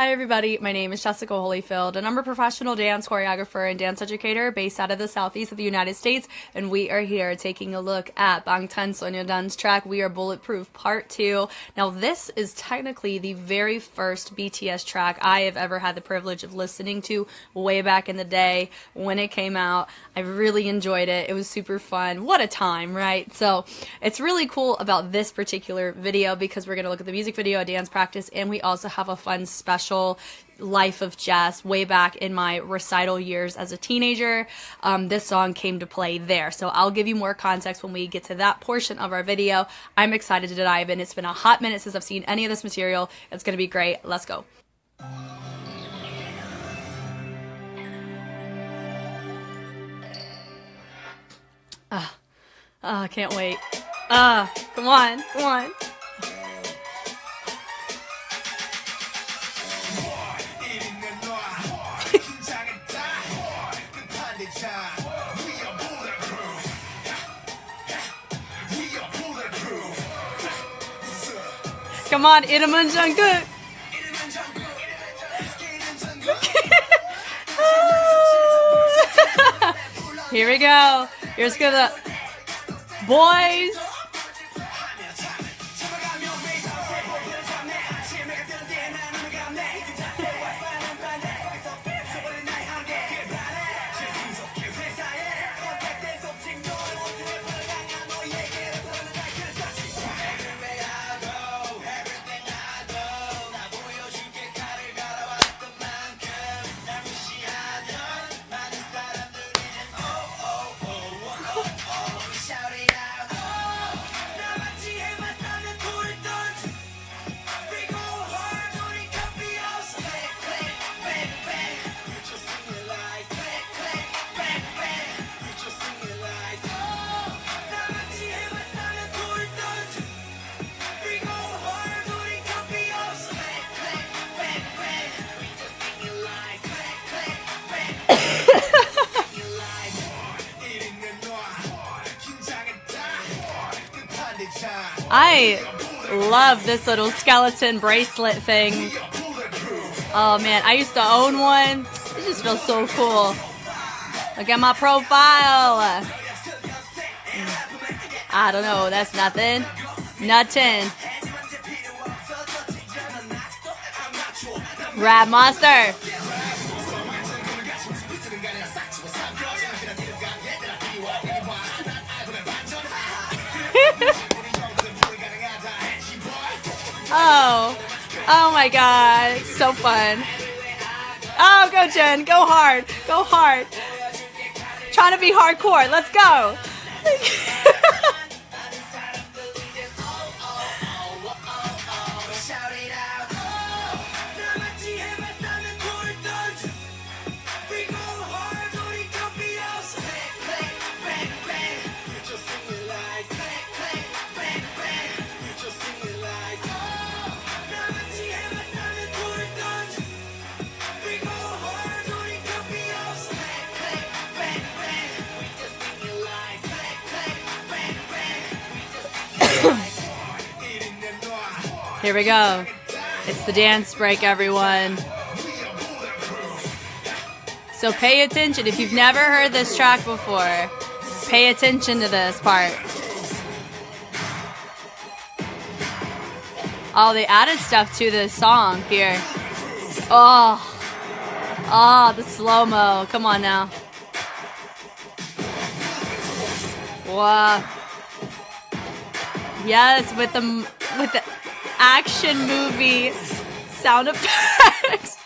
Hi everybody, my name is Jessica Holyfield and I'm a professional dance choreographer and dance educator based out of the southeast of the United States, and we are here taking a look at 방탄소년단's track We Are Bulletproof Part 2. Now this is technically the very first BTS track I have ever had the privilege of listening to way back in the day when it came out. I really enjoyed it. It was super fun. What a time, right? So it's really cool about this particular video because we're going to look at the music video, a dance practice, and we also have a fun special Life of Jess way back in my recital years as a teenager. This song came to play there, so I'll give you more context when we get to that portion of our video. I'm excited to dive in. It's been a hot minute since I've seen any of this material. It's gonna be great. Let's go. I can't wait. Come on, come on. Come on, 이름은 JUNGKOOK. Here we go. Here's gonna boys. I love this little skeleton bracelet thing. Oh man, I used to own one. It just feels so cool. Look at my profile. I don't know, that's nothing. Nothing. Rap monster. Oh my god, so fun. Oh, go Jen, go hard, go hard. Trying to be hardcore, let's go. Here we go. It's the dance break, everyone. So pay attention. If you've never heard this track before, pay attention to this part. Oh, they added stuff to this song here. Oh, the slow-mo. Come on now. Wow. Yes, with the action movie sound effects.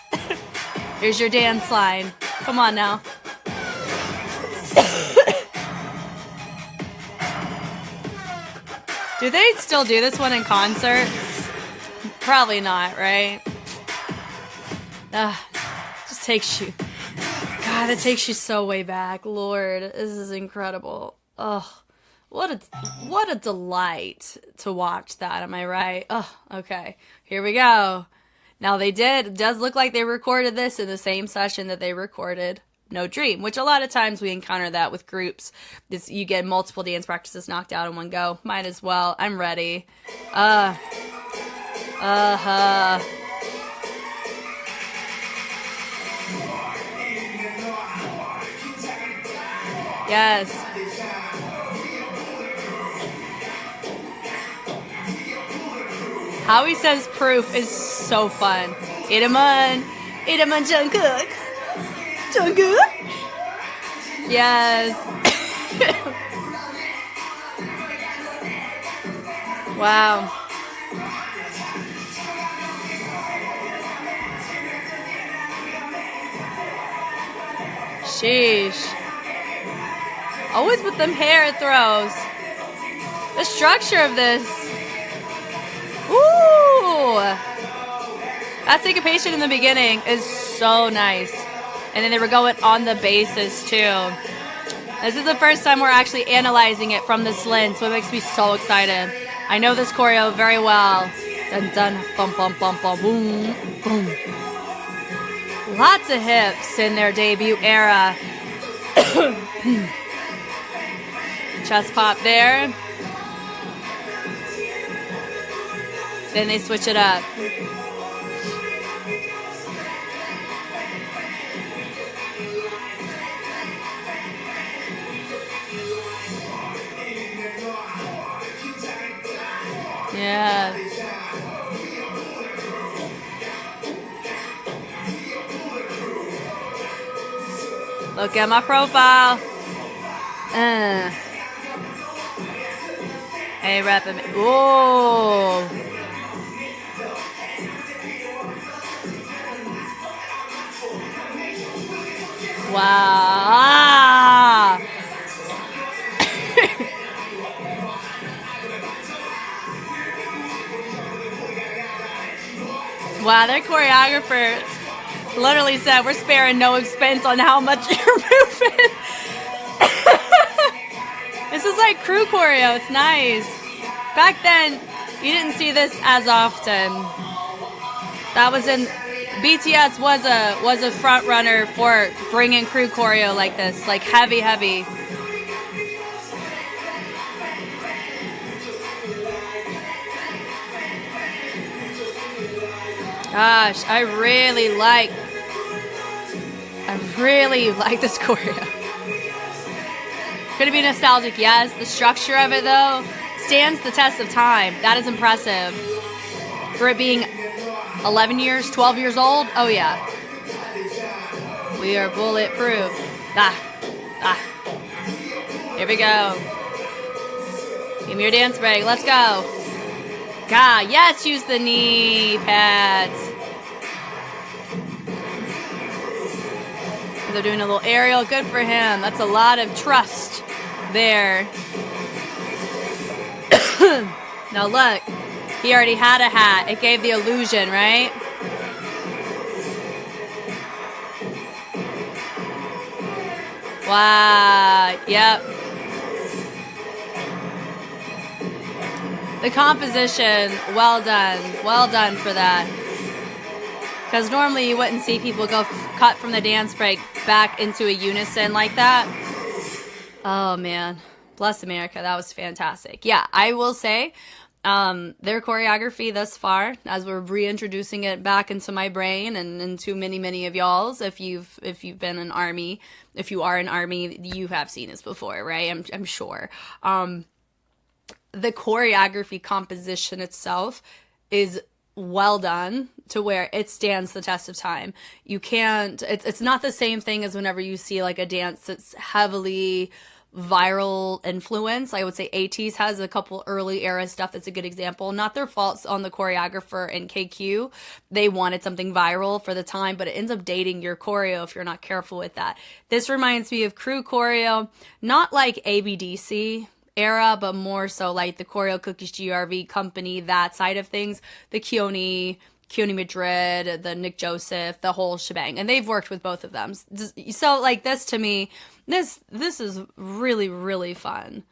Here's your dance line. Come on now. Do they still do this one in concert? Probably not, right? Just takes you. God, it takes you so way back. Lord, this is incredible. Ugh. What a delight to watch that, am I right? Oh, okay. Here we go. Now it does look like they recorded this in the same session that they recorded No Dream, which a lot of times we encounter that with groups. You get multiple dance practices knocked out in one go. Might as well. I'm ready. Yes. How he says proof is so fun. Itaman Jungkook. Jungkook? Yes. Wow. Sheesh. Always with them hair throws. The structure of this. Ooh. That syncopation in the beginning is so nice. And then they were going on the basses too. This is the first time we're actually analyzing it from this lens, so it makes me so excited. I know this choreo very well. Dun dun, bum bum bum bum, boom, boom. Lots of hips in their debut era. Chest pop there. Then they switch it up. Yeah. Look at my profile. Hey, rapping. Ooh. Wow. Wow, their choreographer literally said, we're sparing no expense on how much you're moving. This is like crew choreo. It's nice. Back then, you didn't see this as often. That was in... BTS was a front runner for bringing crew choreo like this. Like heavy, heavy. Gosh, I really like this choreo. Could it be nostalgic? Yes. The structure of it, though, stands the test of time. That is impressive. For it being 11 years, 12 years old, oh yeah. We are bulletproof. Here we go. Give me your dance break. Let's go. God, yes, use the knee pads. They're doing a little aerial. Good for him. That's a lot of trust there. Now look, he already had a hat. It gave the illusion, right? Wow. Yep. The composition, well done. Well done for that. Because normally you wouldn't see people go cut from the dance break back into a unison like that. Oh, man. Bless America. That was fantastic. Yeah, I will say their choreography thus far, as we're reintroducing it back into my brain and into many of y'all's, if you've been an ARMY, if you are an ARMY, you have seen this before, right? I'm sure. The choreography composition itself is well done to where it stands the test of time. You can't, it's not the same thing as whenever you see like a dance that's heavily viral influence. I would say ATEEZ has a couple early era stuff that's a good example. Not their faults on the choreographer and KQ. They wanted something viral for the time, but it ends up dating your choreo if you're not careful with that. This reminds me of crew choreo, not like ABDC era, but more so like the Choreo Cookies GRV company, that side of things, the Keone Madrid, the Nick Joseph, the whole shebang. And they've worked with both of them. So like this to me, this is really fun.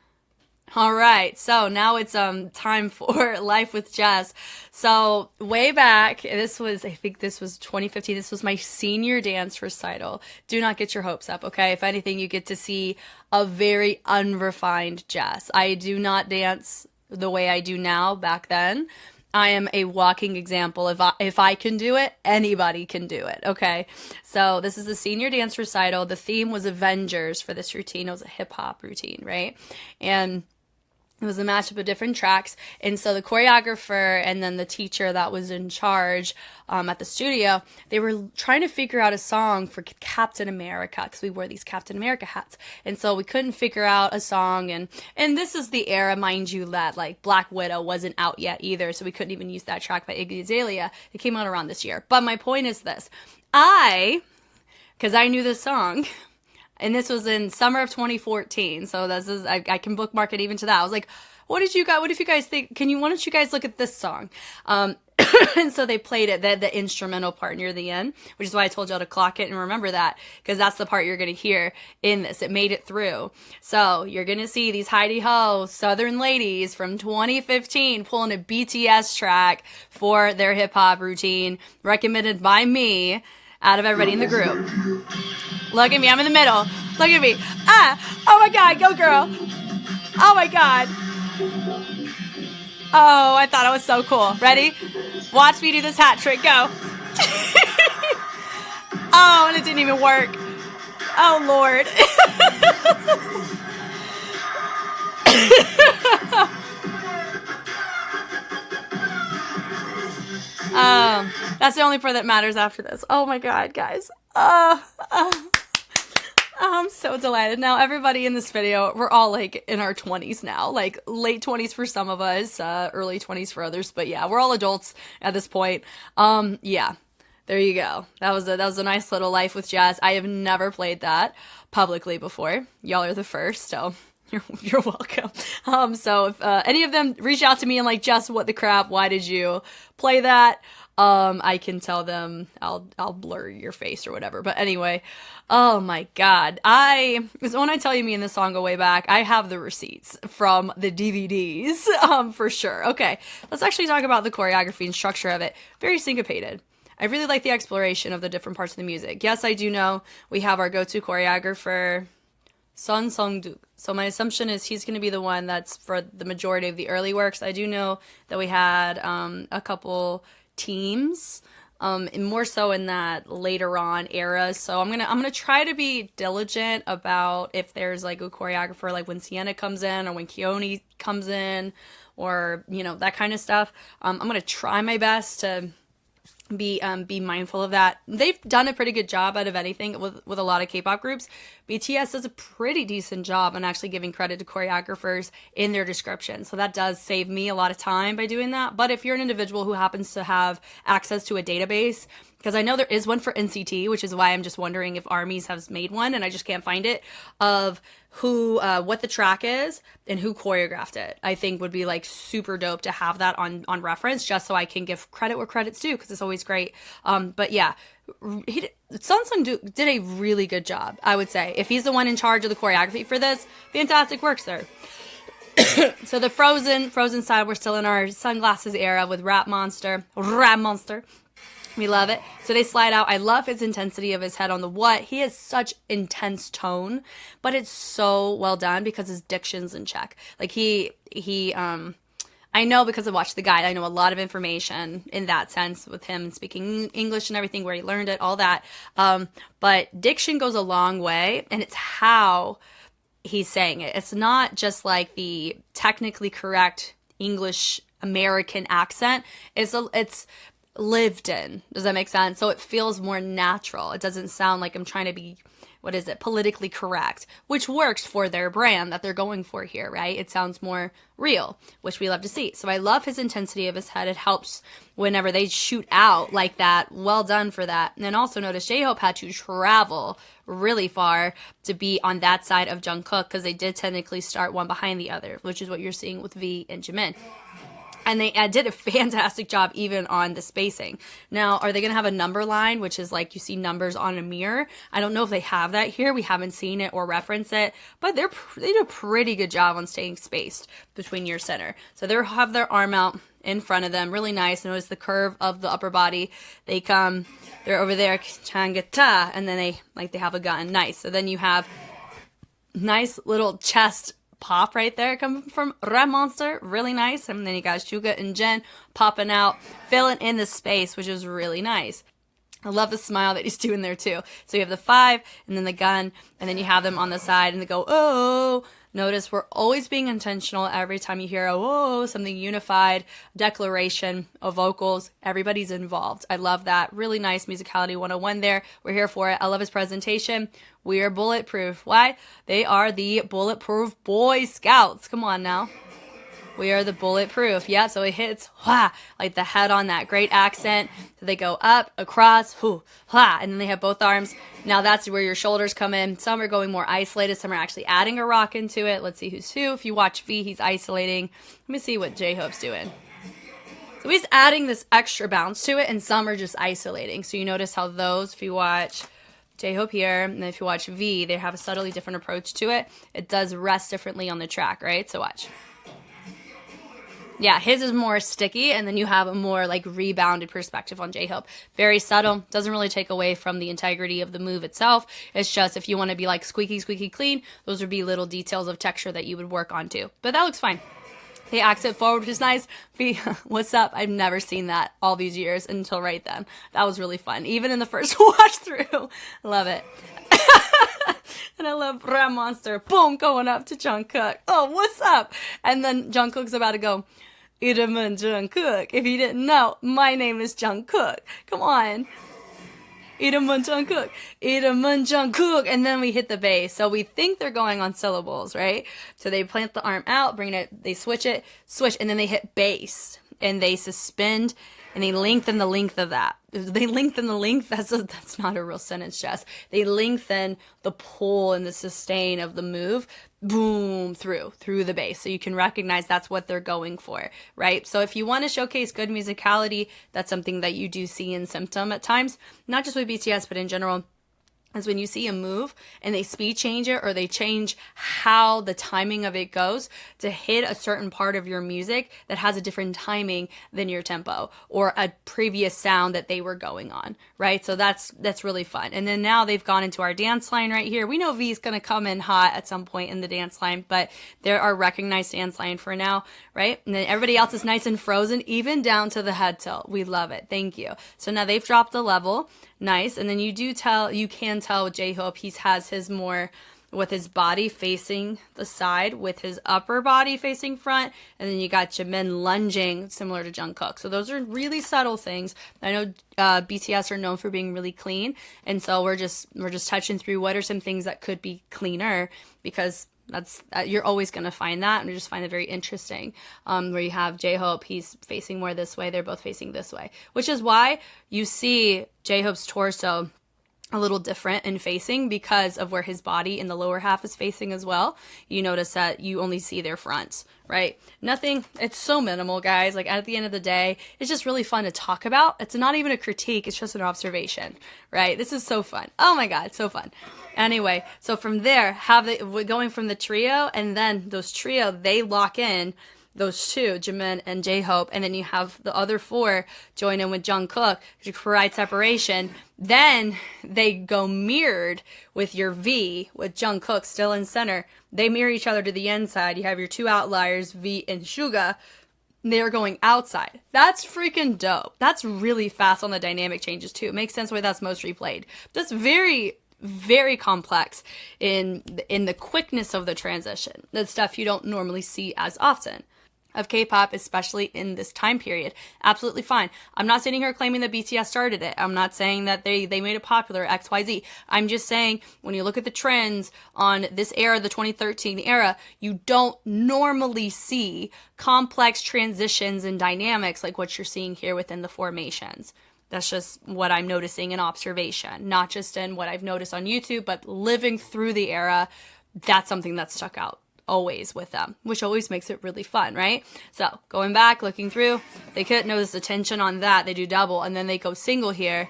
All right, so now it's time for Life with Jess. So way back, I think this was 2015. This was my senior dance recital. Do not get your hopes up, okay? If anything, you get to see a very unrefined Jess. I do not dance the way I do now back then. I am a walking example. If I can do it, anybody can do it, okay? So this is the senior dance recital. The theme was Avengers for this routine. It was a hip-hop routine, right? And it was a mashup of different tracks. And so the choreographer and then the teacher that was in charge at the studio, they were trying to figure out a song for Captain America, because we wore these Captain America hats. And so we couldn't figure out a song. And this is the era, mind you, that like Black Widow wasn't out yet either. So we couldn't even use that track by Iggy Azalea. It came out around this year. But my point is this. Because I knew this song, and this was in summer of 2014. So this is, I can bookmark it even to that. I was like, what if you guys think, why don't you guys look at this song? And so they played it, the instrumental part near the end, which is why I told y'all to clock it and remember that, because that's the part you're going to hear in this. It made it through. So you're going to see these hidey-ho Southern ladies from 2015 pulling a BTS track for their hip-hop routine, recommended by me out of everybody in the group. Look at me, I'm in the middle. Look at me. Oh my God, go girl. Oh my God. Oh, I thought it was so cool. Ready? Watch me do this hat trick, go. Oh, and it didn't even work. Oh Lord. That's the only part that matters after this. Oh my God, guys. I'm so delighted. Now, everybody in this video, we're all like in our 20s now, like late 20s for some of us, early 20s for others. But yeah, we're all adults at this point. Yeah, there you go. That was a nice little Life with Jazz. I have never played that publicly before. Y'all are the first, so you're welcome. So if any of them reach out to me and like, Jess, what the crap? Why did you play that? I can tell them I'll blur your face or whatever. But anyway, oh my God. So when I tell you me and this song go way back, I have the receipts from the DVDs, for sure. Okay. Let's actually talk about the choreography and structure of it. Very syncopated. I really like the exploration of the different parts of the music. Yes, I do know we have our go-to choreographer, Son Sung-duk. So my assumption is he's going to be the one that's for the majority of the early works. I do know that we had a couple teams, and more so in that later on era. So I'm gonna try to be diligent about if there's like a choreographer, like when Sienna comes in or when Keone comes in, or that kind of stuff. I'm gonna try my best to be mindful of that. They've done a pretty good job out of anything with a lot of K-pop groups. BTS does a pretty decent job on actually giving credit to choreographers in their description. So that does save me a lot of time by doing that. But if you're an individual who happens to have access to a database, because I know there is one for NCT, which is why I'm just wondering if ARMYs has made one and I just can't find it, of who, what the track is and who choreographed it. I think would be like super dope to have that on reference, just so I can give credit where credit's due, because it's always great. But yeah, Son Sung-duk did a really good job, I would say. If he's the one in charge of the choreography for this, fantastic work, sir. So the Frozen side, we're still in our sunglasses era with Rap Monster. We love it. So they slide out. I love his intensity of his head on the what. He has such intense tone, but it's so well done because his diction's in check. Like I know because I watched the guide, I know a lot of information in that sense with him speaking English and everything, where he learned it, all that. But diction goes a long way, and it's how he's saying it. It's not just like the technically correct English American accent. It's lived in. Does that make sense? So it feels more natural. It doesn't sound like I'm trying to be, politically correct, which works for their brand that they're going for here, right? It sounds more real, which we love to see. So I love his intensity of his head. It helps whenever they shoot out like that. Well done for that. And then also notice JHOPE had to travel really far to be on that side of JUNGKOOK, because they did technically start one behind the other, which is what you're seeing with V and JIMIN. And they did a fantastic job even on the spacing. Now, are they going to have a number line, which is like you see numbers on a mirror? I don't know if they have that here. We haven't seen it or reference it, but they do a pretty good job on staying spaced between your center. So they have their arm out in front of them, really nice. Notice the curve of the upper body. They're over there, changata, and then they have a gun. Nice. So then you have nice little chest pop right there coming from Red Monster, really nice. And then you got SUGA and Jin popping out, filling in the space, which is really nice. I love the smile that he's doing there too. So you have the 5 and then the gun, and then you have them on the side and they go, oh. Notice we're always being intentional every time you hear a whoa, something unified, declaration of vocals. Everybody's involved. I love that. Really nice Musicality 101 there. We're here for it. I love his presentation. We are Bulletproof. Why? They are the Bulletproof Boy Scouts. Come on now. We are the Bulletproof. Yeah, so it hits, wha, like the head on that. Great accent. So they go up, across, whoo, wha, and then they have both arms. Now that's where your shoulders come in. Some are going more isolated. Some are actually adding a rock into it. Let's see who's who. If you watch V, he's isolating. Let me see what J-Hope's doing. So he's adding this extra bounce to it, and some are just isolating. So you notice how those, if you watch J-Hope here, and then if you watch V, they have a subtly different approach to it. It does rest differently on the track, right? So watch. Yeah, his is more sticky, and then you have a more like rebounded perspective on J-Hope. Very subtle, doesn't really take away from the integrity of the move itself. It's just if you want to be like squeaky, squeaky clean, those would be little details of texture that you would work on too. But that looks fine. They accent forward, which is nice. What's up? I've never seen that all these years until right then. That was really fun. Even in the first watch through. Love it. And I love Red Monster. Boom, going up to Jungkook. Oh, what's up? And then Jungkook's about to go, JIMIN JUNGKOOK. If you didn't know, my name is Jungkook. Come on. JIMIN JUNGKOok. JIMIN JUNGKOok. And then we hit the bass. So we think they're going on syllables, right? So they plant the arm out, bring it, they switch it, switch, and then they hit bass. And they suspend, and they lengthen the length of that. They lengthen the length. That's not a real sentence, Jess. They lengthen the pull and the sustain of the move, boom, through the bass. So you can recognize that's what they're going for, right? So if you want to showcase good musicality, that's something that you do see in Symptom at times, not just with BTS, but in general. Is when you see a move and they speed change it, or they change how the timing of it goes to hit a certain part of your music that has a different timing than your tempo or a previous sound that they were going on, right? So that's really fun. And then now they've gone into our dance line right here. We know V is going to come in hot at some point in the dance line, but they're our recognized dance line for now, right? And then everybody else is nice and frozen, even down to the head tilt. We love it. Thank you. So now they've dropped the level. Nice. And then you can tell with J-Hope, he has his more with his body facing the side, with his upper body facing front, and then you got Jimin lunging similar to Jungkook. So those are really subtle things. I know BTS are known for being really clean, and so we're just touching through what are some things that could be cleaner, because that's you're always going to find that, and I just find it very interesting. Where you have J-Hope, he's facing more this way, they're both facing this way, which is why you see J-Hope's torso a little different in facing, because of where his body in the lower half is facing as well. You notice that you only see their fronts, right? Nothing, it's so minimal, guys. Like at the end of the day, it's just really fun to talk about. It's not even a critique, it's just an observation, right? This is so fun. Oh my God, so fun. Anyway, so from there, we're going from the trio, and then those trio, they lock in those two, Jimin and J-Hope, and then you have the other 4 join in with Jungkook to provide separation. Then they go mirrored with your V, with Jungkook still in center. They mirror each other to the inside. You have your 2 outliers, V and SUGA. They're going outside. That's freaking dope. That's really fast on the dynamic changes too. It makes sense why that's most replayed. That's very, very complex in the quickness of the transition. That's stuff you don't normally see as often of K-pop, especially in this time period. Absolutely fine. I'm not sitting here claiming that BTS started it. I'm not saying that they made it popular, XYZ. I'm just saying when you look at the trends on this era, the 2013 era, you don't normally see complex transitions and dynamics like what you're seeing here within the formations. That's just what I'm noticing in observation, not just in what I've noticed on YouTube, but living through the era. That's something that stuck out always with them, which always makes it really fun, right? So going back, looking through, they couldn't notice the tension on that. They do double, and then they go single here,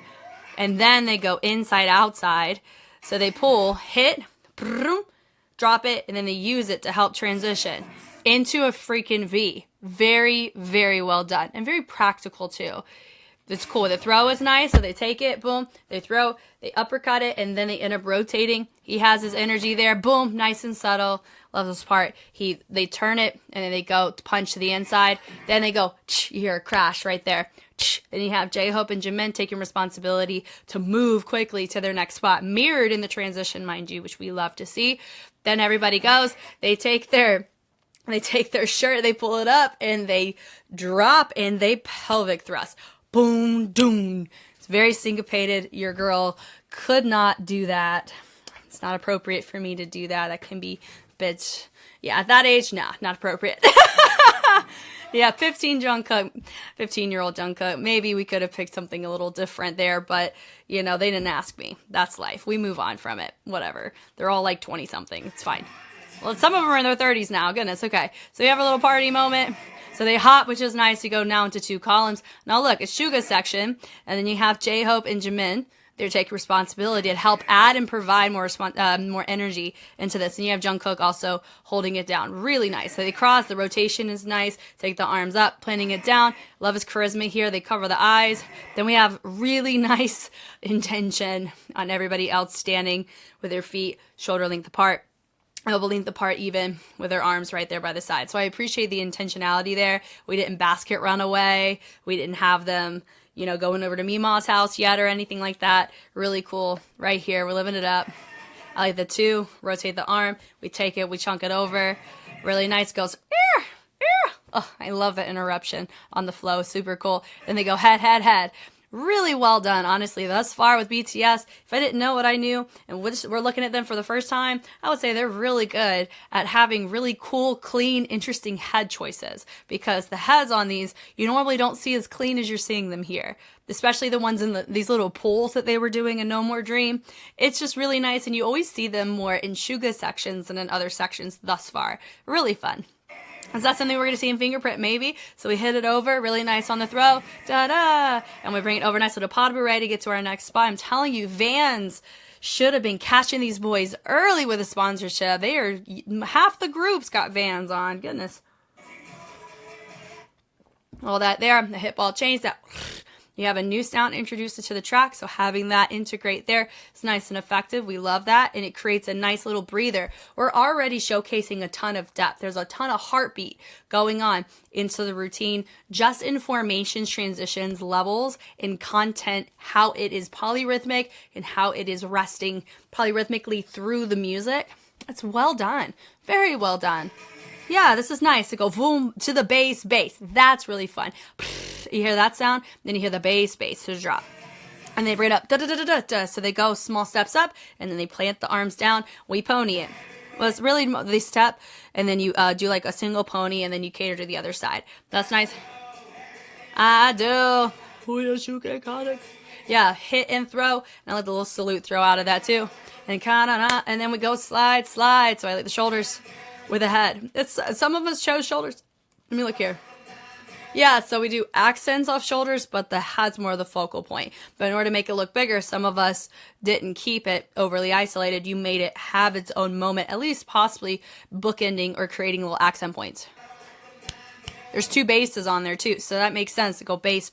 and then they go inside, outside. So they pull, hit, drop it, and then they use it to help transition into a freaking V. Very, very well done, and very practical too. It's cool. The throw is nice. So they take it, boom, they throw, they uppercut it, and then they end up rotating. He has his energy there, boom, nice and subtle. Love this part. They turn it, and then they go to punch to the inside. Then they go, you hear a crash right there. Then you have J-Hope and Jimin taking responsibility to move quickly to their next spot, mirrored in the transition, mind you, which we love to see. Then everybody goes, they take their shirt, they pull it up, and they drop, and they pelvic thrust. Boom, doom. It's very syncopated. Your girl could not do that. It's not appropriate for me to do that. That can be, bitch. Yeah, at that age, nah, not appropriate. Yeah, 15-year-old Jungkook. Maybe we could have picked something a little different there, but, you know, they didn't ask me. That's life. We move on from it. Whatever. They're all like 20-something. It's fine. Well, some of them are in their 30s now. Goodness, okay. So we have a little party moment. So they hop, which is nice. You go now into 2 columns. Now look, it's SUGA section, and then you have J-Hope and Jimin. They take responsibility to help add and provide more energy into this. And you have Jungkook also holding it down. Really nice. So they cross. The rotation is nice. Take the arms up, planting it down. Love his charisma here. They cover the eyes. Then we have really nice intention on everybody else standing with their feet shoulder length apart. Elbow length apart even with their arms right there by the side. So I appreciate the intentionality there. We didn't basket run away. We didn't have them, you know, going over to Mima's house yet or anything like that. Really cool. Right here. We're living it up. I like the 2. Rotate the arm. We take it. We chunk it over. Really nice. Goes, ear, ear. Oh, I love that interruption on the flow. Super cool. Then they go head, head, head. Really well done, honestly, thus far with BTS. If I didn't know what I knew and we're looking at them for the first time, I would say they're really good at having really cool, clean, interesting head choices, because the heads on these you normally don't see as clean as you're seeing them here, especially the ones in these little pools that they were doing in No More Dream. It's just really nice, and you always see them more in SUGA sections than in other sections thus far. Really fun. Is that something we're going to see in Fingerprint? Maybe. So we hit it over. Really nice on the throw. Da-da! And we bring it over nice with a pod. We're ready to get to our next spot. I'm telling you, Vans should have been catching these boys early with a sponsorship. Half the groups got Vans on. Goodness. All that there. The hip ball change. That... You have a new sound introduced into the track, so having that integrate there is nice and effective. We love that, and it creates a nice little breather. We're already showcasing a ton of depth. There's a ton of heartbeat going on into the routine, just in formations, transitions, levels, in content, how it is polyrhythmic, and how it is resting polyrhythmically through the music. It's well done. Very well done. Yeah, this is nice to go boom to the bass. That's really fun. You hear that sound, then you hear the bass to drop. And they bring it up, da-da-da-da-da. So they go small steps up, and then they plant the arms down. We pony it. Well, it's really, they step, and then you do like a single pony, and then you cater to the other side. That's nice. I do. Yeah, hit and throw. And I like the little salute throw out of that too. And and then we go slide. So I like the shoulders with the head. Some of us chose shoulders. Let me look here. Yeah, so we do accents off shoulders, but the head's more the focal point. But in order to make it look bigger, some of us didn't keep it overly isolated. You made it have its own moment, at least possibly bookending or creating little accent points. There's 2 basses on there too, so that makes sense to go bass.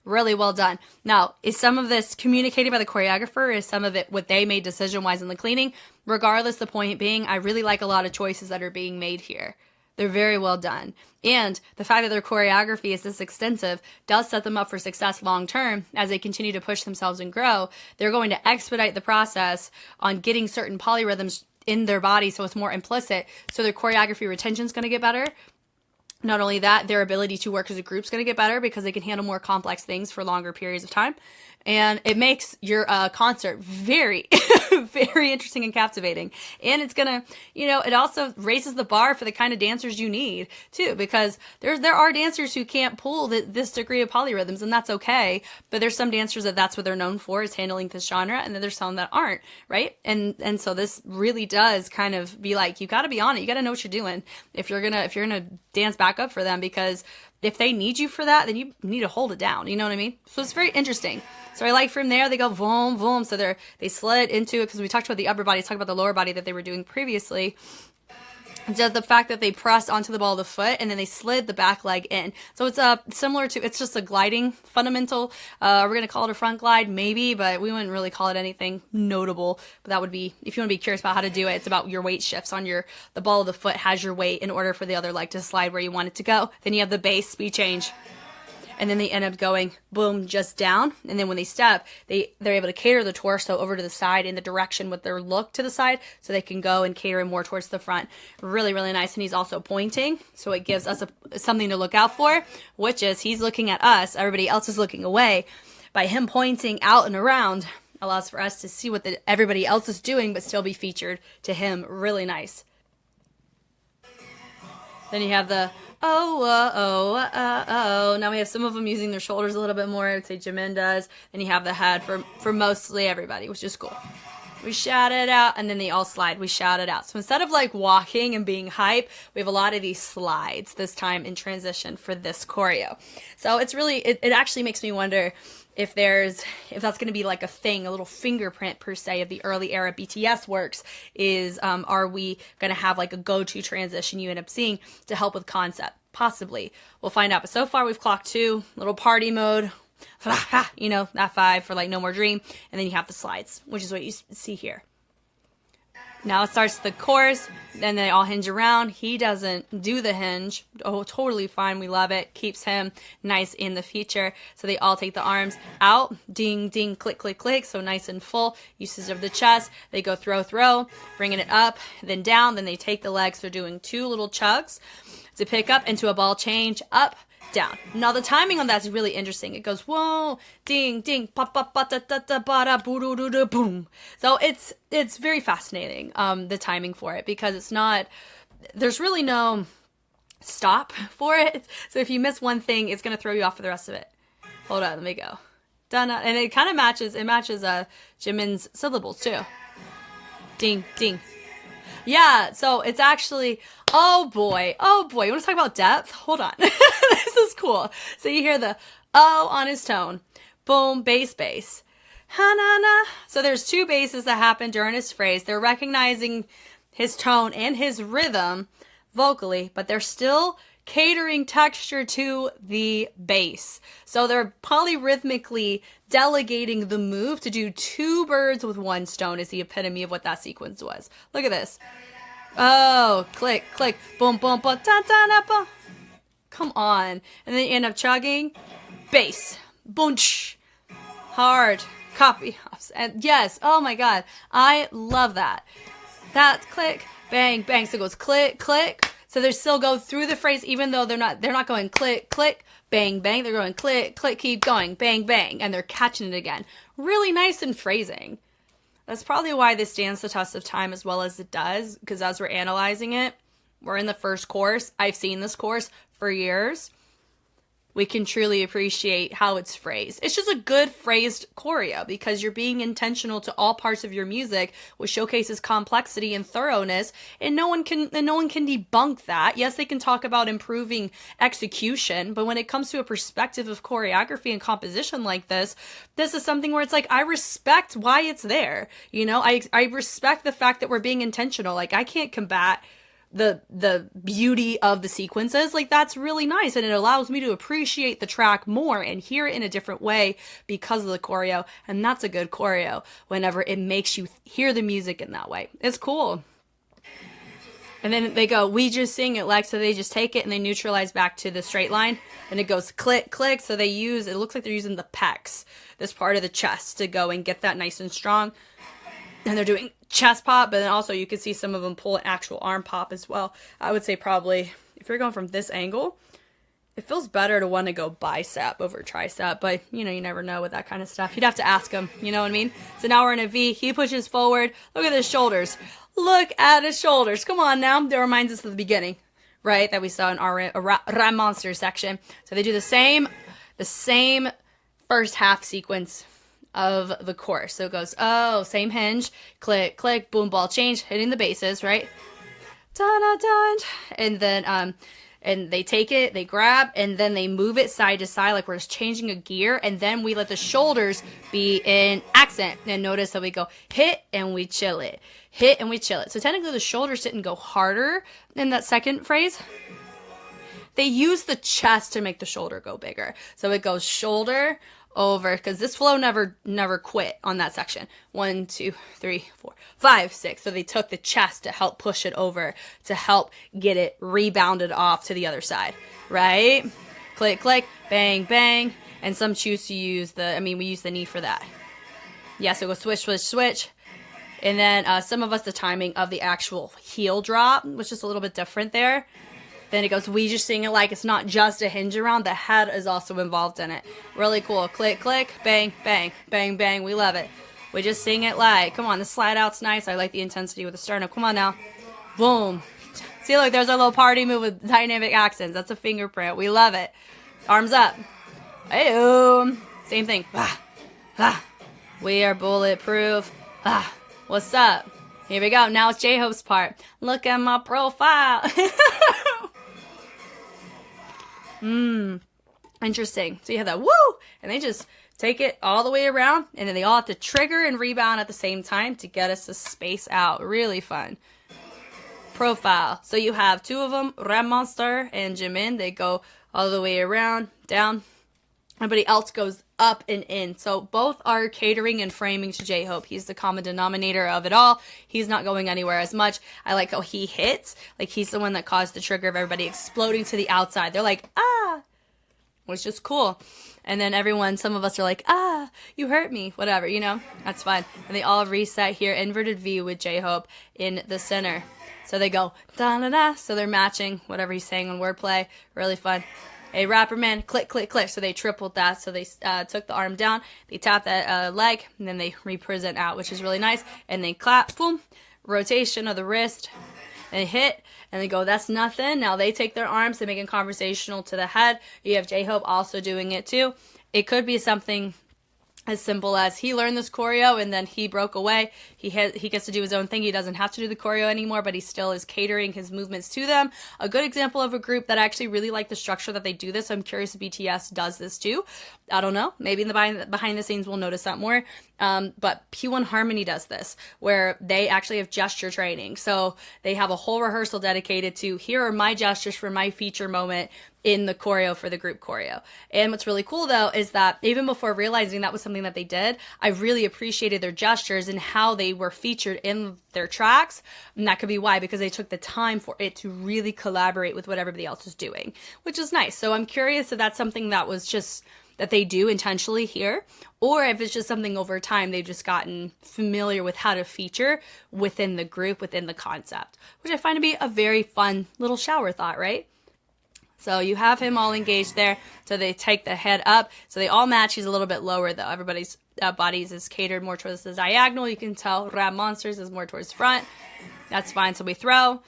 Really well done. Now, is some of this communicated by the choreographer? Is some of it what they made decision-wise in the cleaning? Regardless, the point being, I really like a lot of choices that are being made here. They're very well done. And the fact that their choreography is this extensive does set them up for success long term as they continue to push themselves and grow. They're going to expedite the process on getting certain polyrhythms in their body so it's more implicit. So their choreography retention is going to get better. Not only that, their ability to work as a group is going to get better because they can handle more complex things for longer periods of time. And it makes your concert very, very interesting and captivating. And it's going to, it also raises the bar for the kind of dancers you need, too, because there are dancers who can't pull this degree of polyrhythms, and that's okay. But there's some dancers that's what they're known for, is handling this genre, and then there's some that aren't, right? And so this really does kind of be like, you got to be on it. You got to know what you're doing if you're gonna dance back up for them, because if they need you for that, then you need to hold it down. You know what I mean? So it's very interesting. So I like from there, they go boom, boom. So they slid into it because we talked about the upper body, talked about the lower body that they were doing previously. just the fact that they pressed onto the ball of the foot and then they slid the back leg in. So it's similar to, it's just a gliding fundamental. We're going to call it a front glide, maybe, but we wouldn't really call it anything notable. But that would be, if you want to be curious about how to do it, it's about your weight shifts on the ball of the foot has your weight in order for the other leg to slide where you want it to go. Then you have the base speed change. And then they end up going, boom, just down. And then when they step, they're able to cater the torso over to the side in the direction with their look to the side, so they can go and cater more towards the front. Really, really nice. And he's also pointing, so it gives us something to look out for, which is he's looking at us. Everybody else is looking away. By him pointing out and around, allows for us to see what everybody else is doing, but still be featured to him. Really nice. Then you have the oh. Now we have some of them using their shoulders a little bit more. I would say Jimin does. Then you have the head for mostly everybody, which is cool. We shout it out, and then they all slide. We shout it out. So instead of like walking and being hype, we have a lot of these slides this time in transition for this choreo. So it's really, it actually makes me wonder if that's going to be like a thing, a little fingerprint per se of the early era BTS works, is are we going to have like a go-to transition you end up seeing to help with concept? Possibly. We'll find out. But so far we've clocked 2, little party mode, you know, that 5 for like No More Dream, and then you have the slides, which is what you see here. Now it starts the chorus, then they all hinge around. He doesn't do the hinge. Oh, totally fine. We love it. Keeps him nice in the feature. So they all take the arms out. Ding, ding, click, click, click. So nice and full. Usage of the chest. They go throw, bringing it up, then down. Then they take the legs. They're doing 2 little chugs to pick up into a ball change, up, down. Now the timing on that is really interesting. It goes whoa, ding, ding, pop, pop, ba, da, da, da, ba, da, boo, doo, doo, doo, boom. So it's very fascinating, the timing for it, because there's really no stop for it. So if you miss one thing, it's gonna throw you off for the rest of it. Hold on, let me go. Done. And it kind of matches. It matches Jimin's syllables too. Ding, ding. Yeah, so it's actually, oh boy, you want to talk about depth? Hold on. This is cool. So you hear the O on his tone, boom, bass, ha-na-na. So there's 2 basses that happen during his phrase. They're recognizing his tone and his rhythm vocally, but they're still catering texture to the bass. So they're polyrhythmically delegating the move to do 2 birds with 1 stone is the epitome of what that sequence was. Look at this. Oh, click, click, boom, boom, boom, ta, ta, na, ba. Come on. And then you end up chugging. Bass. Bunch. Hard. Copy. And yes, oh my God. I love that. That's click, bang, bang. So it goes click, click. So they still go through the phrase, even though they're not going click, click, bang, bang. They're going click, click, keep going, bang, bang. And they're catching it again. Really nice in phrasing. That's probably why this stands the test of time as well as it does, because as we're analyzing it, we're in the first course. I've seen this course for years. We can truly appreciate how it's phrased. It's just a good phrased choreo because you're being intentional to all parts of your music, which showcases complexity and thoroughness, and no one can debunk that. Yes, they can talk about improving execution, but when it comes to a perspective of choreography and composition like this is something where it's like, I respect why it's there. You know, I respect the fact that we're being intentional. Like, I can't combat the beauty of the sequences. Like, that's really nice, and it allows me to appreciate the track more and hear it in a different way because of the choreo. And that's a good choreo whenever it makes you hear the music in that way. It's cool. And then they go, we just sing it like, so they just take it and they neutralize back to the straight line, and it goes click, click. So it looks like they're using the pecs, this part of the chest, to go and get that nice and strong. And they're doing chest pop, but then also you can see some of them pull an actual arm pop as well. I would say probably, if you're going from this angle, it feels better to want to go bicep over tricep, but you know, you never know with that kind of stuff. You'd have to ask him, you know what I mean? So now we're in a V. He pushes forward. Look at his shoulders. Look at his shoulders. Come on now. That reminds us of the beginning, right? That we saw in our Rhyme Monster section. So they do the same first half sequence of the chorus. So it goes, oh, same hinge, click, click, boom, ball change, hitting the basses, right? Da-da-da. And then and they take it, they grab, and then they move it side to side like we're just changing a gear, and then we let the shoulders be in accent. And notice that we go hit and we chill it, hit and we chill it. So technically the shoulders didn't go harder in that second phrase. They use the chest to make the shoulder go bigger. So it goes shoulder over, because this flow never quit on that section. 1, 2, 3, 4, 5, 6. So they took the chest to help push it over, to help get it rebounded off to the other side, right? Click, click, bang, bang. And some choose to use we use the knee for that. Yeah, so go switch, switch, switch. And then some of us, the timing of the actual heel drop was just a little bit different there. Then it goes, we just sing it like it's not just a hinge around. The head is also involved in it. Really cool. Click, click, bang, bang, bang, bang. We love it. We just sing it like, come on, the slide out's nice. I like the intensity with the sternum. Come on now. Boom. See, look, there's our little party move with dynamic accents. That's a fingerprint. We love it. Arms up. Hey-oh. Same thing. Ah, ah. We are bulletproof. Ah, what's up? Here we go. Now it's J-Hope's part. Look at my profile. Interesting. So you have that woo, and they just take it all the way around, and then they all have to trigger and rebound at the same time to get us to space out. Really fun. Profile. So you have two of them, Ram Monster and Jimin. They go all the way around, down. Everybody else goes up and in. So both are catering and framing to J-Hope. He's the common denominator of it all. He's not going anywhere as much. I like how he hits. Like he's the one that caused the trigger of everybody exploding to the outside. They're like, ah, which is cool. And then everyone, some of us are like, ah, you hurt me. Whatever, you know, that's fine. And they all reset here. Inverted V with J-Hope in the center. So they go da-da-da. So they're matching whatever he's saying on wordplay. Really fun. A rapper man, click, click, click. So they tripled that. So they took the arm down, they tap that leg, and then they represent out, which is really nice. And they clap, boom, rotation of the wrist, and they hit, and they go, that's nothing. Now they take their arms, they make it conversational to the head. You have J-Hope also doing it too. It could be something as simple as he learned this choreo and then he broke away. He gets to do his own thing. He doesn't have to do the choreo anymore, but he still is catering his movements to them. A good example of a group that I actually really like the structure that they do this. I'm curious if BTS does this too. I don't know. Maybe in the behind the scenes we'll notice that more. But P1 Harmony does this, where they actually have gesture training. So they have a whole rehearsal dedicated to, here are my gestures for my feature moment in the choreo for the group choreo. And what's really cool though is that even before realizing that was something that they did, I really appreciated their gestures and how they were featured in their tracks. And that could be why, because they took the time for it to really collaborate with what everybody else is doing, which is nice. So I'm curious if that's something that was just that they do intentionally here, or if it's just something over time they've just gotten familiar with how to feature within the group, within the concept, which I find to be a very fun little shower thought, right? So you have him all engaged there. So they take the head up. So they all match. He's a little bit lower though. Everybody's bodies is catered more towards the diagonal. You can tell Rap Monsters is more towards front. That's fine. So we throw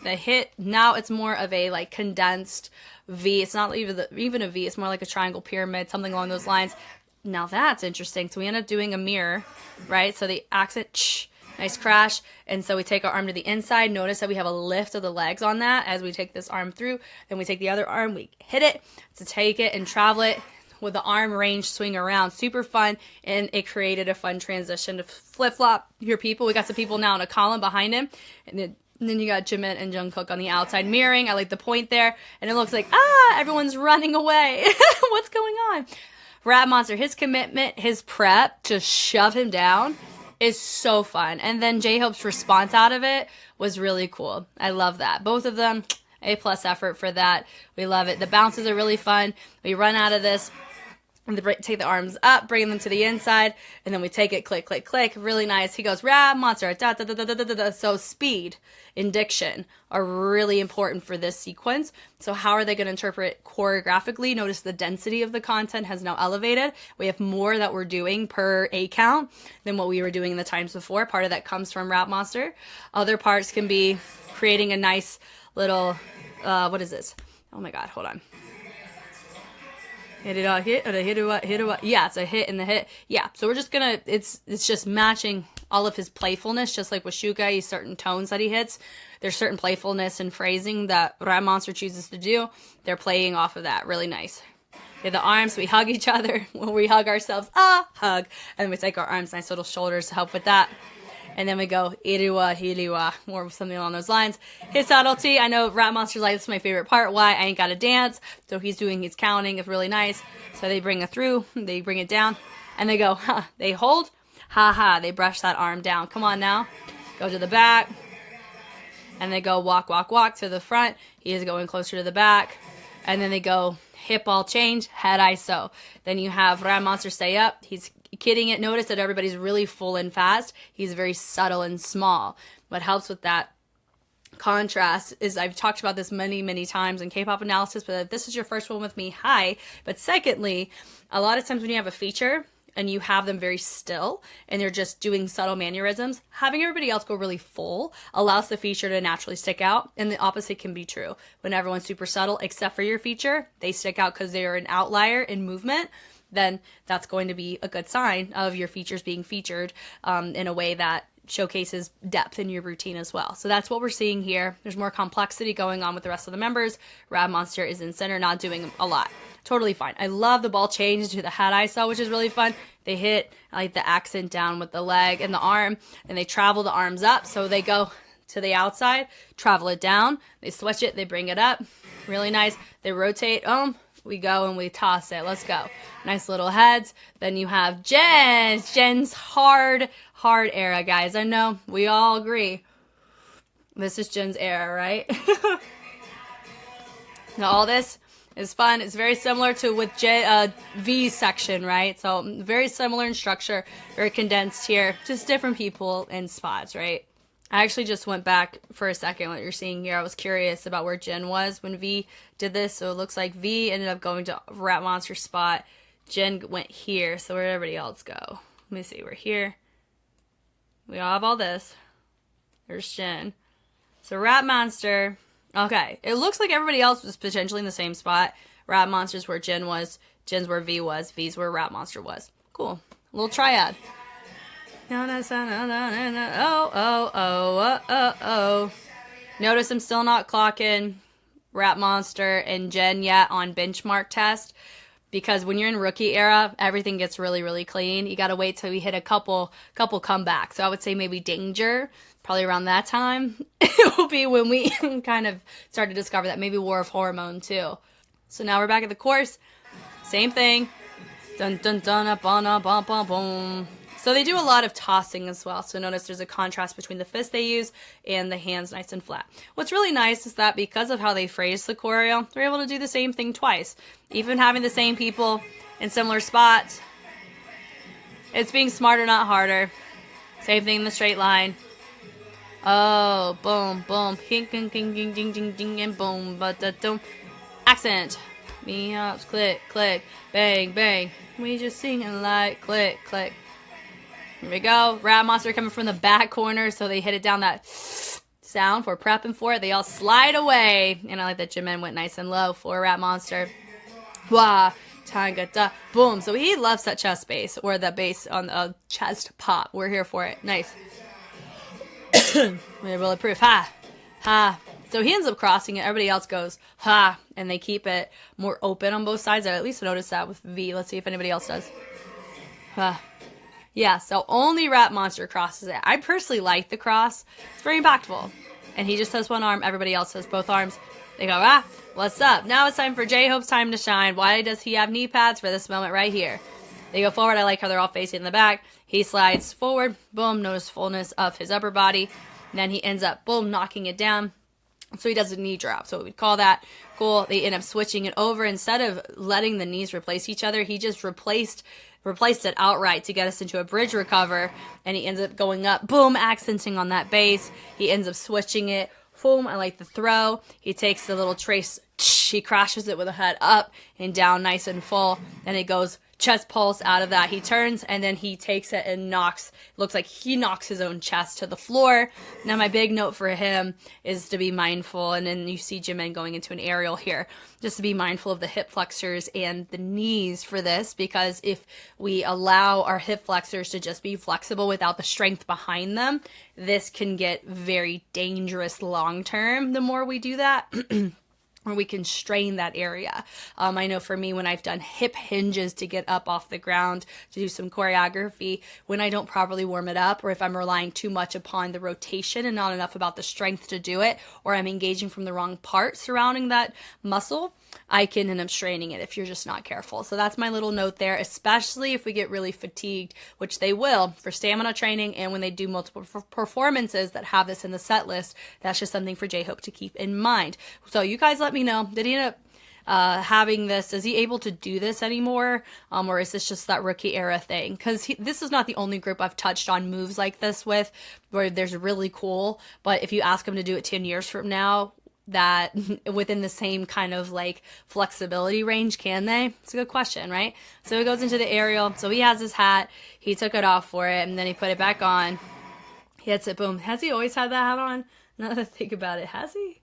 the hit. Now it's more of a like condensed V. It's not even a V. It's more like a triangle pyramid, something along those lines. Now that's interesting. So we end up doing a mirror, right? So the accent, nice crash. And so we take our arm to the inside. Notice that we have a lift of the legs on that as we take this arm through. Then we take the other arm, we hit it to take it and travel it with the arm range swing around. Super fun. And it created a fun transition to flip-flop your people. We got some people now in a column behind him. And then you got Jimin and JUNGKOOK on the outside mirroring. I like the point there. And it looks like, everyone's running away. What's going on? Rap Monster, his commitment, his prep to shove him down is so fun. And then J-Hope's response out of it was really cool. I love that. Both of them, A+ effort for that. We love it. The bounces are really fun. We run out of this, and take the arms up, bring them to the inside, and then we take it, click, click, click. Really nice. He goes, Rap Monster, da, da, da, da, da, da, da. So speed and diction are really important for this sequence. So how are they going to interpret choreographically? Notice the density of the content has now elevated. We have more that we're doing per A count than what we were doing in the times before. Part of that comes from Rap Monster. Other parts can be creating a nice little, what is this? Oh my God, hold on. Hit it out, hit it out, hit it out. Yeah, it's a hit and the hit. Yeah, so we're just gonna, it's just matching all of his playfulness, just like with SUGA, he's certain tones that he hits. There's certain playfulness and phrasing that Rat Monster chooses to do. They're playing off of that. Really nice. Okay, the arms, we hug each other. When we hug ourselves, hug. And then we take our arms, nice little shoulders to help with that. And then we go, iriwa, hiriwa, or something along those lines. His subtlety, I know Rat Monster's like, this is my favorite part. Why? I ain't got to dance. So he's doing his counting. It's really nice. So they bring it through. They bring it down. And they go, huh. They hold. Ha ha. They brush that arm down. Come on now. Go to the back. And they go walk, walk, walk to the front. He is going closer to the back. And then they go hip ball change, head ISO. Then you have Rat Monster stay up. He's kidding it. Notice that everybody's really full and fast. He's very subtle and small. What helps with that contrast is, I've talked about this many, many times in K-pop analysis, but if this is your first one with me, hi. But secondly, a lot of times when you have a feature and you have them very still and they're just doing subtle mannerisms, having everybody else go really full allows the feature to naturally stick out. And the opposite can be true. When everyone's super subtle, except for your feature, they stick out because they're an outlier in movement, then that's going to be a good sign of your features being featured in a way that showcases depth in your routine as well. So that's what we're seeing here. There's more complexity going on with the rest of the members. Rat Monster is in center, not doing a lot. Totally fine. I love the ball change to the hat I saw, which is really fun. They hit like the accent down with the leg and the arm, and they travel the arms up. So they go to the outside, travel it down, they switch it, they bring it up. Really nice. They rotate. We go and we toss it. Let's go. Nice little heads. Then you have Jen. Jen's hard era, guys. I know we all agree. This is Jen's era, right? Now all this is fun. It's very similar to with V's section, right? So very similar in structure, very condensed here. Just different people in spots, right? I actually just went back for a second what you're seeing here. I was curious about where Jin was when V did this. So it looks like V ended up going to Rat Monster's spot. Jin went here. So where'd everybody else go? Let me see. We're here. We all have all this. There's Jin. So Rat Monster. Okay. It looks like everybody else was potentially in the same spot. Rat Monster's where Jin was. Jin's where V was. V's where Rat Monster was. Cool. A little triad. Notice I'm still not clocking Rat Monster and Jen yet on benchmark test, because when you're in rookie era, everything gets really, really clean. You got to wait till we hit a couple comebacks. So I would say maybe Danger, probably around that time, it will be when we kind of start to discover that. Maybe War of Hormone too. So now we're back at the course. Same thing. Dun dun dun up on a bum bum boom. So they do a lot of tossing as well. So notice there's a contrast between the fist they use and the hands nice and flat. What's really nice is that because of how they phrase the choreo, they're able to do the same thing twice. Even having the same people in similar spots. It's being smarter, not harder. Same thing in the straight line. Oh, boom, boom. Ding, ding, ding, ding, ding, ding, ding, and boom. But don't. Accent. Me ups, click, click. Bang, bang. We just singing like click, click. Here we go. Rat Monster coming from the back corner, so they hit it down that sound. We're prepping for it. They all slide away. And I like that Jimin went nice and low for Rat Monster. Wah, tanga da, boom. So he loves that chest bass, or the bass on the chest pop. We're here for it. Nice. We're bulletproof. Ha, ha. So he ends up crossing it. Everybody else goes, ha. And they keep it more open on both sides. I at least noticed that with V. Let's see if anybody else does. Ha. Yeah, so only Rat Monster crosses it. I personally like the cross. It's very impactful. And he just has one arm. Everybody else has both arms. They go, what's up? Now it's time for J-Hope's time to shine. Why does he have knee pads? For this moment right here. They go forward. I like how they're all facing in the back. He slides forward. Boom, notice fullness of his upper body. And then he ends up, boom, knocking it down. So he does a knee drop. So we'd call that cool. They end up switching it over. Instead of letting the knees replace each other, he just replaced it outright to get us into a bridge recover, and he ends up going up, boom, accenting on that bass. He ends up switching it, boom. I like the throw. He takes the little trace, he crashes it with a head up and down nice and full, then it goes chest pulse out of that. He turns and then he takes it and looks like he knocks his own chest to the floor. Now my big note for him is to be mindful, and then you see Jimin going into an aerial here, just to be mindful of the hip flexors and the knees for this, because if we allow our hip flexors to just be flexible without the strength behind them, this can get very dangerous long term the more we do that. Or we can strain that area. I know for me, when I've done hip hinges to get up off the ground to do some choreography, when I don't properly warm it up, or if I'm relying too much upon the rotation and not enough about the strength to do it, or I'm engaging from the wrong part surrounding that muscle, I can end up straining it if you're just not careful. So that's my little note there, especially if we get really fatigued, which they will for stamina training, and when they do multiple performances that have this in the set list. That's just something for JHOPE to keep in mind. So you guys let me know, did he end up having this? Is he able to do this anymore? Or is this just that rookie era thing? Because this is not the only group I've touched on moves like this with, where there's really cool, but if you ask him to do it 10 years from now, that within the same kind of like flexibility range, can they? It's a good question, right? So he goes into the aerial. So he has his hat. He took it off for it, and then he put it back on. He hits it, boom. Has he always had that hat on? Now that I think about it, has he?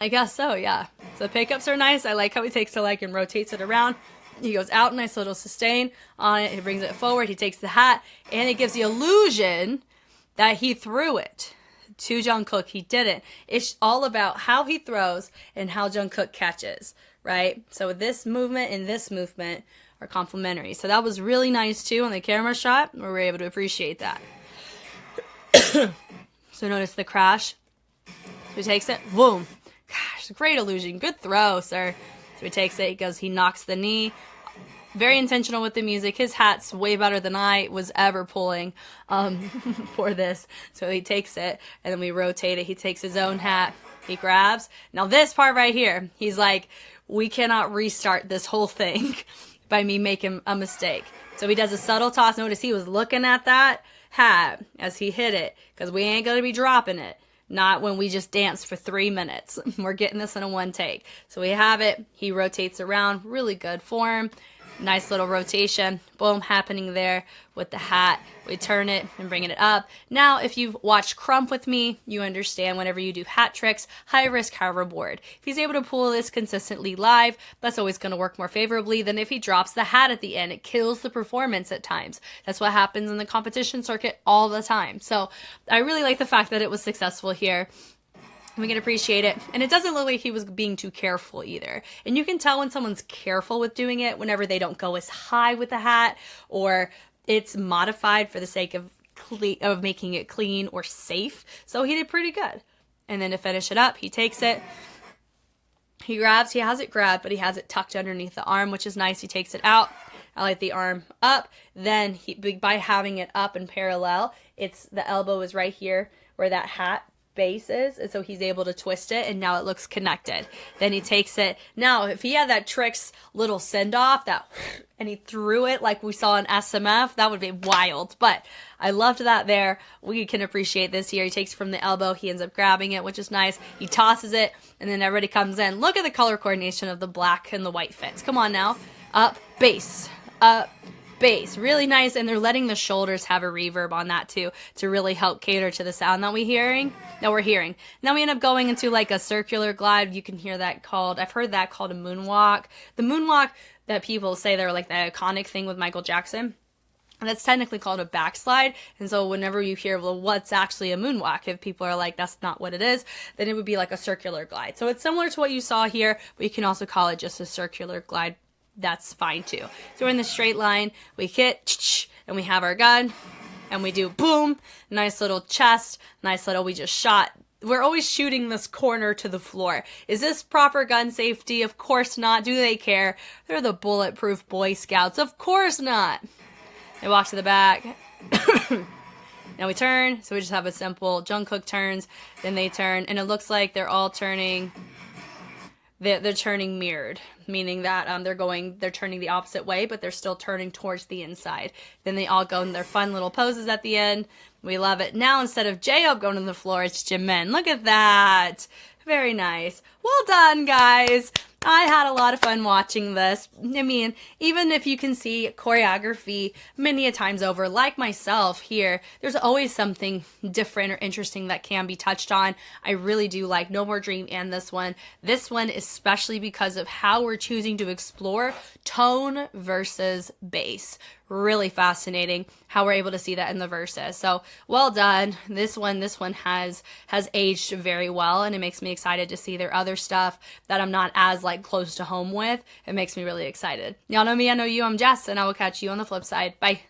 I guess so, yeah. So the pickups are nice. I like how he takes the leg and rotates it around. He goes out, nice little sustain on it. He brings it forward. He takes the hat, and it gives the illusion that he threw it to Jungkook. He didn't. It's all about how he throws and how Jungkook catches, right? So this movement and this movement are complementary. So that was really nice too on the camera shot. We were able to appreciate that. So notice the crash. So he takes it, boom. Gosh, great illusion. Good throw, sir. So he takes it, he knocks the knee. Very intentional with the music. His hat's way better than I was ever pulling for this. So he takes it, and then we rotate it. He takes his own hat. He grabs. Now this part right here, he's like, we cannot restart this whole thing by me making a mistake. So he does a subtle toss. Notice he was looking at that hat as he hit it, because we ain't going to be dropping it. Not when we just dance for 3 minutes. We're getting this in a one take. So we have it. He rotates around. Really good form. Nice little rotation, boom, happening there with the hat. We turn it and bring it up. Now, if you've watched Crump with me, you understand whenever you do hat tricks, high risk, high reward. If he's able to pull this consistently live, that's always going to work more favorably than if he drops the hat at the end. It kills the performance at times. That's what happens in the competition circuit all the time. So I really like the fact that it was successful here. We can appreciate it. And it doesn't look like he was being too careful either. And you can tell when someone's careful with doing it whenever they don't go as high with the hat, or it's modified for the sake of making it clean or safe. So he did pretty good. And then to finish it up, he takes it. He grabs. He has it grabbed, but he has it tucked underneath the arm, which is nice. He takes it out. I like the arm up. Then by having it up and parallel, the elbow is right here where that hat base is, and so he's able to twist it, and now it looks connected. Then he takes it. Now, if he had that Tricks little send-off, and he threw it like we saw in SMF, that would be wild. But I loved that there. We can appreciate this here. He takes it from the elbow. He ends up grabbing it, which is nice. He tosses it, and then everybody comes in. Look at the color coordination of the black and the white fits. Come on now. Up, base. Up, base. Really nice, and they're letting the shoulders have a reverb on that too to really help cater to the sound that we're hearing. Now we end up going into like a circular glide. You can hear that I've heard that called a moonwalk. The moonwalk that people say they're like the iconic thing with Michael Jackson. And that's technically called a backslide. And so whenever you hear, well, what's actually a moonwalk? If people are like, that's not what it is, then it would be like a circular glide. So it's similar to what you saw here, but you can also call it just a circular glide. That's fine too. So we're in the straight line, we hit, and we have our gun, and we do boom, nice little chest, we just shot. We're always shooting this corner to the floor. Is this proper gun safety? Of course not. Do they care? They're the Bulletproof Boy Scouts. Of course not. They walk to the back. Now we turn, so we just have a simple Jungkook turns, then they turn, and it looks like they're all turning. They're turning mirrored, meaning that they're turning the opposite way, but they're still turning towards the inside. Then they all go in their fun little poses at the end. We love it. Now instead of JHOPE going to the floor, it's Jimin. Look at that. Very nice. Well done, guys. I had a lot of fun watching this. I mean, even if you can see choreography many a times over, like myself here, there's always something different or interesting that can be touched on. I really do like No More Dream and this one. This one especially because of how we're choosing to explore tone versus bass. Really fascinating how we're able to see that in the verses. So well done. This one has aged very well, and it makes me excited to see their other stuff that I'm not as like close to home with. It makes me really excited. Y'all know me, I know you. I'm Jess, and I will catch you on the flip side. Bye.